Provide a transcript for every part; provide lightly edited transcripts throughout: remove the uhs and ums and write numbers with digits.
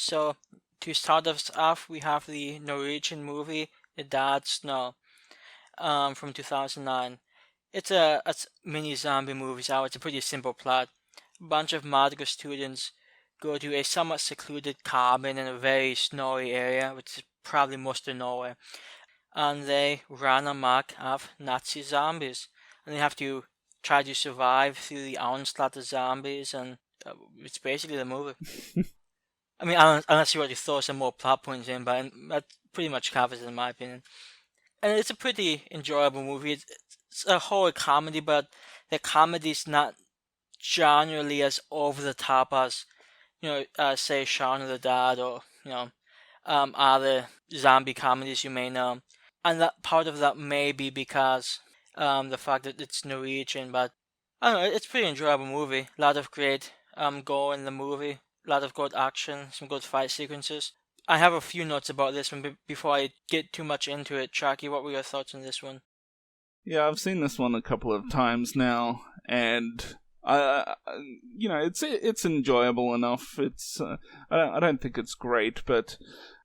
So to start us off, we have the Norwegian movie The Dad Snow from 2009. It's a mini zombie movie, so it's a pretty simple plot. A bunch of medical students go to a somewhat secluded cabin in a very snowy area, which is probably most of Norway, and they run amok of Nazi zombies, and they have to try to survive through the onslaught of zombies, and it's basically the movie. I mean, unless you want to throw some more plot points in, but that pretty much covers it in my opinion. And it's a pretty enjoyable movie. It's a horror comedy, but the comedy is not generally as over the top as say Shaun of the Dead or other zombie comedies you may know. And that part of that may be because the fact that it's Norwegian, but I don't know, it's a pretty enjoyable movie. A lot of great gore in the movie, a lot of good action, some good fight sequences. I have a few notes about this one before I get too much into it. Chucky, what were your thoughts on this one? Yeah, I've seen this one a couple of times now, and it's enjoyable enough. It's I don't think it's great, but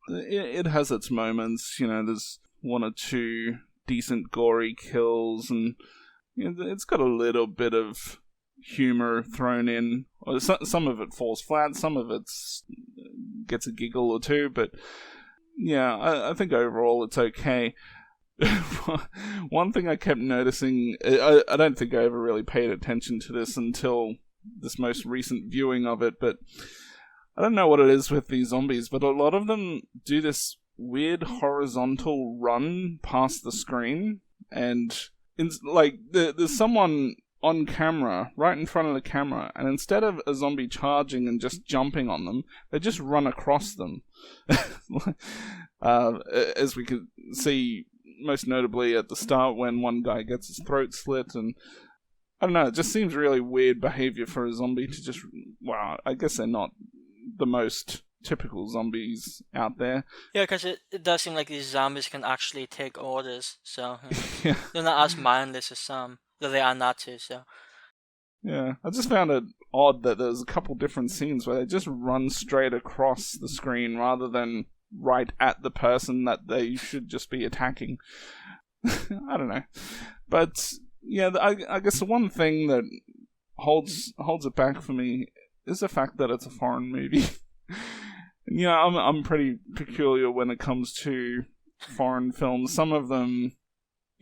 it has its moments. There's one or two decent gory kills, and it's got a little bit of humor thrown in. Some of it falls flat, some of it gets a giggle or two, but yeah, I think overall it's okay. One thing I kept noticing, I don't think I ever really paid attention to this until this most recent viewing of it, but I don't know what it is with these zombies, but a lot of them do this weird horizontal run past the screen, and there's someone on camera, right in front of the camera, and instead of a zombie charging and just jumping on them, they just run across them. As we could see most notably at the start when one guy gets his throat slit, and I don't know, it just seems really weird behavior for a zombie to just, wow, I guess they're not the most typical zombies out there. Yeah, because it does seem like these zombies can actually take orders, so Yeah. they're not as mindless as some, though they are not too, so. Yeah, I just found it odd that there's a couple different scenes where they just run straight across the screen rather than right at the person that they should just be attacking. I don't know. But, yeah, I guess the one thing that holds it back for me is the fact that it's a foreign movie. I'm pretty peculiar when it comes to foreign films. Some of them,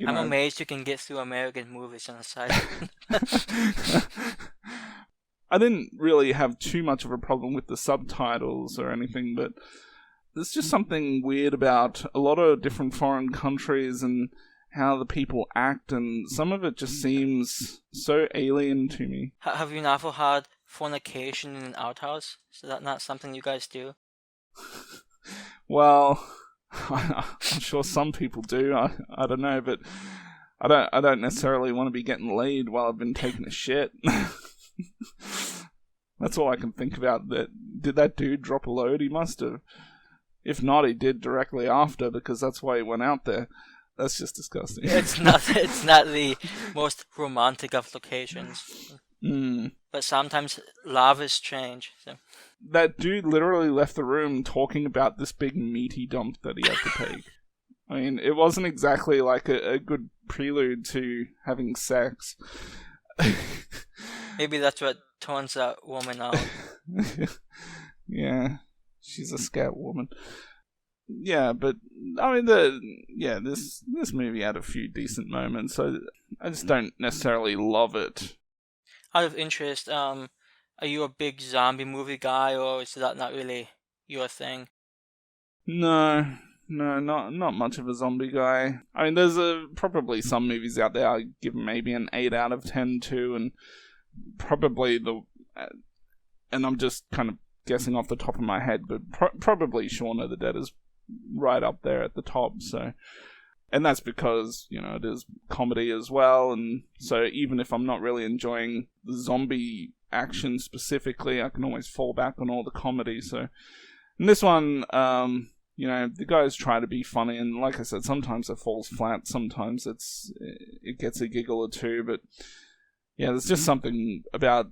I'm amazed you can get through American movies on the side. I didn't really have too much of a problem with the subtitles or anything, but there's just something weird about a lot of different foreign countries and how the people act, and some of it just seems so alien to me. Have you never had fornication in an outhouse? Is that not something you guys do? Well, I'm sure some people do. I don't know, but I don't necessarily want to be getting laid while I've been taking a shit. That's all I can think about. Did that dude drop a load? He must have. If not, he did directly after, because that's why he went out there. That's just disgusting. It's not the most romantic of locations. But sometimes love is strange. So. That dude literally left the room talking about this big meaty dump that he had to take. I mean, it wasn't exactly like a good prelude to having sex. Maybe that's what turns that woman out. Yeah, she's a scout woman. Yeah, but I mean, this movie had a few decent moments. I just don't necessarily love it. Out of interest, are you a big zombie movie guy, or is that not really your thing? No, not much of a zombie guy. I mean, there's probably some movies out there I give maybe an 8 out of 10 to, and probably and I'm just kind of guessing off the top of my head, but probably Shaun of the Dead is right up there at the top. So, and that's because it is comedy as well, and so even if I'm not really enjoying the zombie action specifically, I can always fall back on all the comedy. So, in this one, the guys try to be funny, and like I said, sometimes it falls flat, sometimes it gets a giggle or two, but yeah, there's just something about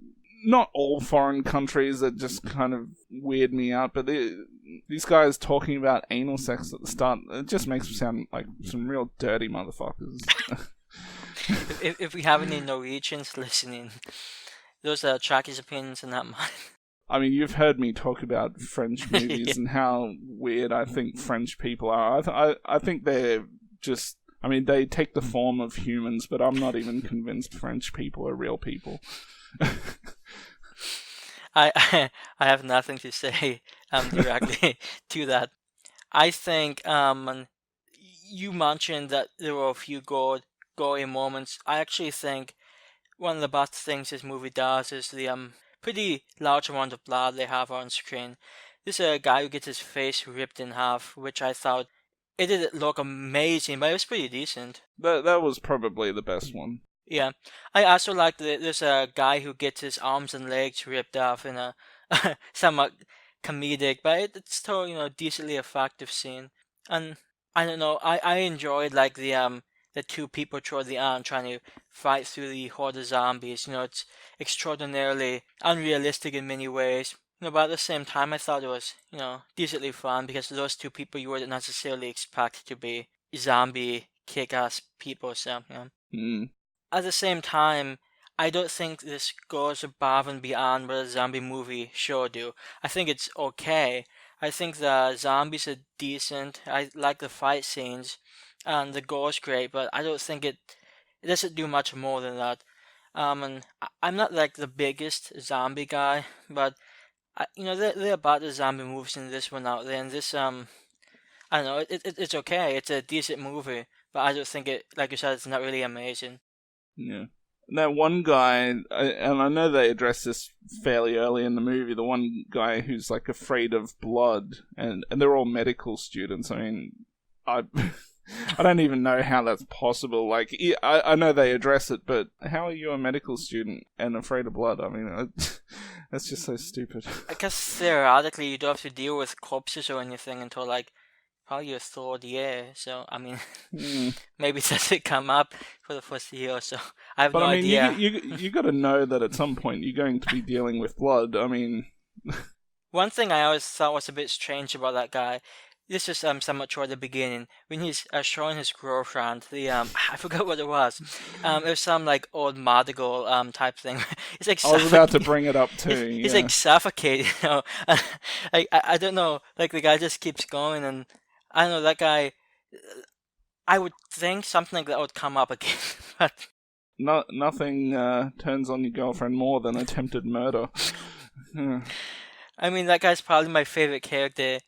not all foreign countries that just kind of weird me out, but these guys talking about anal sex at the start, it just makes them sound like some real dirty motherfuckers. If we have any Norwegians listening, those are Chucky's opinions and not mine. I mean, you've heard me talk about French movies Yeah. and how weird I think French people are. I think they're just... I mean, they take the form of humans, but I'm not even convinced French people are real people. I have nothing to say directly to that. I think you mentioned that there were a few gory moments. I actually think one of the best things this movie does is the pretty large amount of blood they have on screen. There's a guy who gets his face ripped in half, which I thought it didn't look amazing, but it was pretty decent. That was probably the best one. Yeah, I also like that there's a guy who gets his arms and legs ripped off in a somewhat comedic, but it's still decently effective scene. And I don't know, I enjoyed like the two people toward the end trying to fight through the horde of zombies. It's extraordinarily unrealistic in many ways. But at the same time, I thought it was decently fun because those two people you wouldn't necessarily expect to be zombie kick-ass people. So At the same time, I don't think this goes above and beyond what a zombie movie should do. I think it's okay. I think the zombies are decent. I like the fight scenes, and the gore's great, but I don't think it doesn't do much more than that. And I'm not like the biggest zombie guy, but there are about the zombie movies in this one out there, and this I don't know, it's okay. It's a decent movie, but I don't think it, like you said, it's not really amazing. Yeah. That one guy, and I know they address this fairly early in the movie, the one guy who's like afraid of blood, and they're all medical students. I mean, I don't even know how that's possible. Like, I know they address it, but how are you a medical student and afraid of blood? I mean, that's just so stupid. I guess theoretically you don't have to deal with corpses or anything until like probably your third year. So I mean, maybe it doesn't come up for the first year or so. I have But no I mean, idea. you got to know that at some point you're going to be dealing with blood. I mean, One thing I always thought was a bit strange about that guy. This is somewhat toward the beginning when he's showing his girlfriend the I forgot what it was. It was some like old Madigal type thing. It's like I was about to bring it up too. He's Yeah. like suffocated, I don't know. Like the guy just keeps going, and I don't know that guy. I would think something like that would come up again, but Nothing turns on your girlfriend more than attempted murder. I mean that guy's probably my favorite character.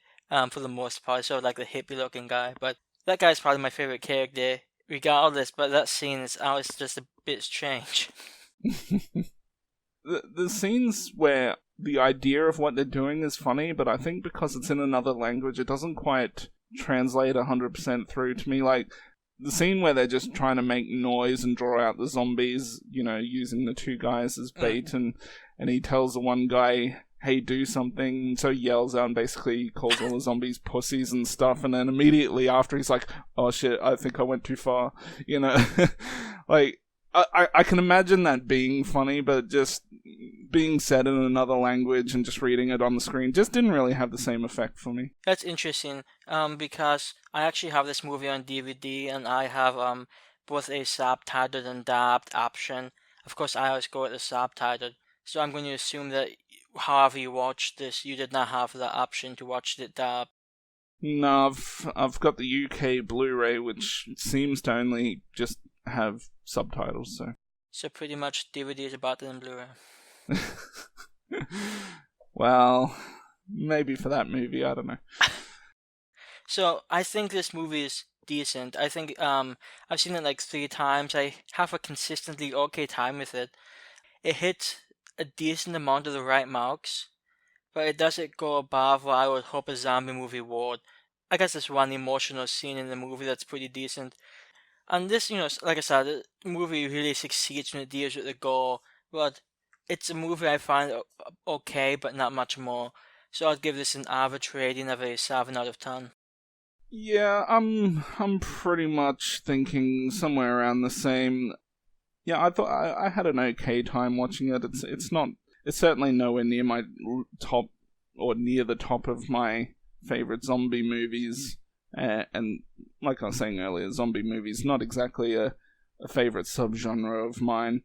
For the most part, so like the hippie-looking guy, but that guy's probably my favorite character, regardless. But that scene is always just a bit strange. The scenes where the idea of what they're doing is funny, but I think because it's in another language, it doesn't quite translate 100% through to me. Like, the scene where they're just trying to make noise and draw out the zombies, using the two guys as bait, and he tells the one guy, hey, do something, so he yells out and basically calls all the zombies pussies and stuff, and then immediately after he's like, oh shit, I think I went too far, like, I can imagine that being funny, but just being said in another language and just reading it on the screen just didn't really have the same effect for me. That's interesting, because I actually have this movie on DVD, and I have both a subtitled and dubbed option. Of course, I always go with the subtitled, so I'm going to assume that however you watch this, you did not have the option to watch it dubbed. No, I've got the UK Blu-ray, which seems to only just have subtitles, so. So pretty much DVD is better than Blu-ray. Well, maybe for that movie, I don't know. So I think this movie is decent. I think I've seen it like 3 times. I have a consistently okay time with it. It hits a decent amount of the right marks, but it doesn't go above what I would hope a zombie movie would. I guess there's one emotional scene in the movie that's pretty decent. And this, like I said, the movie really succeeds when it deals with the gore, but it's a movie I find okay, but not much more. So I'd give this an average rating of a 7 out of 10. Yeah, I'm pretty much thinking somewhere around the same. Yeah, I thought I had an okay time watching it. It's not it's certainly nowhere near my top or near the top of my favorite zombie movies. And like I was saying earlier, zombie movies not exactly a favorite subgenre of mine.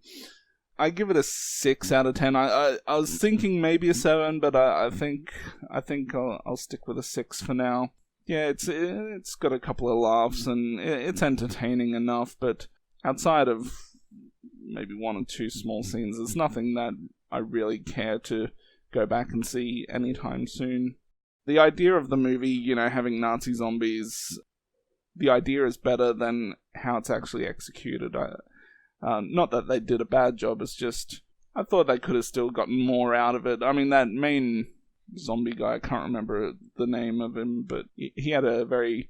I give it a 6 out of 10. I was thinking maybe a 7, but I think I'll stick with a 6 for now. Yeah, it's got a couple of laughs and it's entertaining enough, but outside of maybe one or two small scenes, there's nothing that I really care to go back and see anytime soon. The idea of the movie, having Nazi zombies, the idea is better than how it's actually executed. Not that they did a bad job, it's just I thought they could have still gotten more out of it. I mean, that main zombie guy, I can't remember the name of him, but he had a very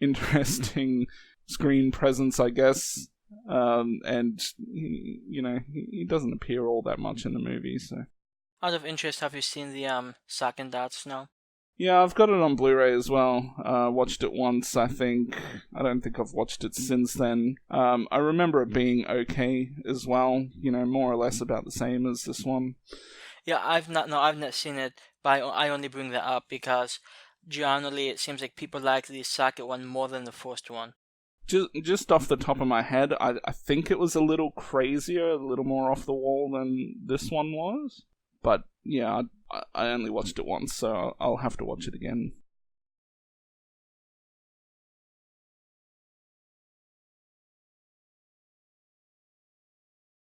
interesting screen presence, I guess. And he doesn't appear all that much in the movie. So, Out of interest, have you seen the second Dead Snow? yeah, I've got it on Blu-ray as well. Watched it once, I think. I don't think I've watched it since then. I remember it being okay as well. More or less about the same as this one. Yeah, I've not seen it, but I only bring that up because generally it seems like people like the second one more than the first one. Just off the top of my head, I think it was a little crazier, a little more off the wall than this one was. But yeah, I only watched it once, so I'll have to watch it again.